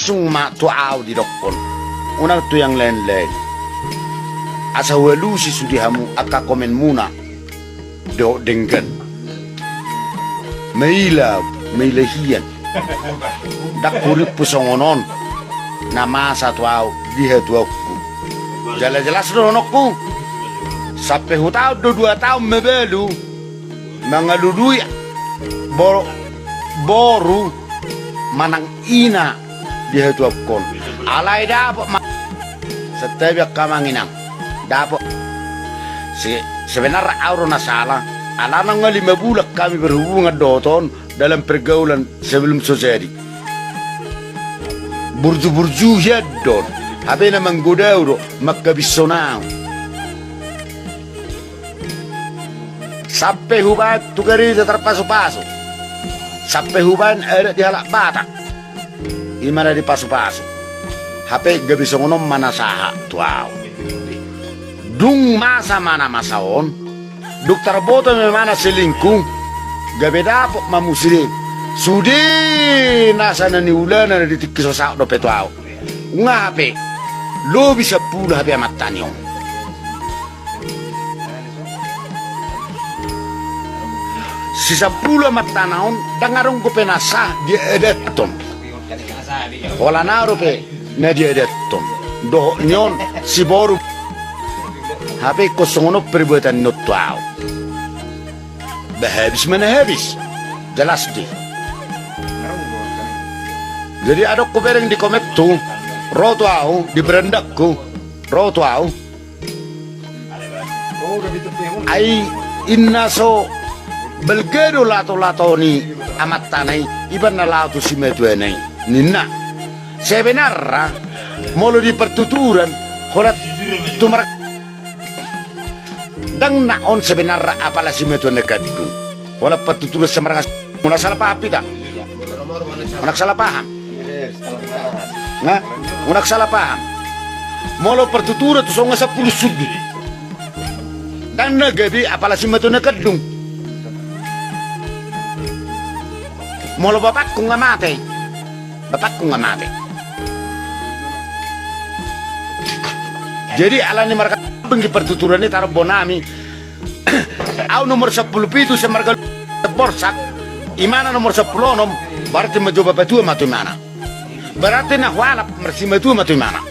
Sung ma tu au di dokon. Una tu yang lain-lain. Asa walu si sudihamu aka komen muna. Do denggan. Meila hian. Dak kurip pusongonon. Nama satu au di hatu aku. Jelas-jelas ronokku. Sampai hutau 2 tahun mebelu. Mengaludui boru manang ina di hatu aku. Alai dapat setiap kamanginang dapat sebenarnya auro nasalah anak ngali 5 bulan kami berhubungan doton dalam pergaulan sebelum sosial burju ya don habis menggoda uro maka bisonau sampai huban tukari terpasu-pasu sampai huban ada di halak batak gimana di pasu-pasu HP gak bisa ngonom mana saha tuau. Dung masa mana masaon. Dokter boto memana selingkuh. Gak beda pok mamusri. Sudi nasa nani ulan na ditik kisosak do petuau. Nga HP. Lo bisa pula HP amat tanyong. Sisa pula amat tanaon. Dangarong ko penasa dia edeton. Wala naro pe. Na dia detton do nyon si boru HP kosongono perbuatan notuau habis mana habis jelas di jadi ada kubereng di komek tu rotuau di berendakku rotuau ai inna so belgedo lato ni amat tanai iban na lato si metuenai ninna sebenarnya molo di pertuturan horat tumarak dang naon sebenarnya apalah si metu nekatku wala pertuturan semarang muna salah paham tidak unak salah paham nah unak salah paham molo pertuturan tu songa 10 sudut dan nagabi apalah si metu nekatku molo bapakku nggak mati jadi alani mereka bengi pertuturan ini taruh bonami au nomor 10 itu semarga borsak imana nomor 10 nom berarti mencoba betul matu mana berarti nak walap mersi matu mana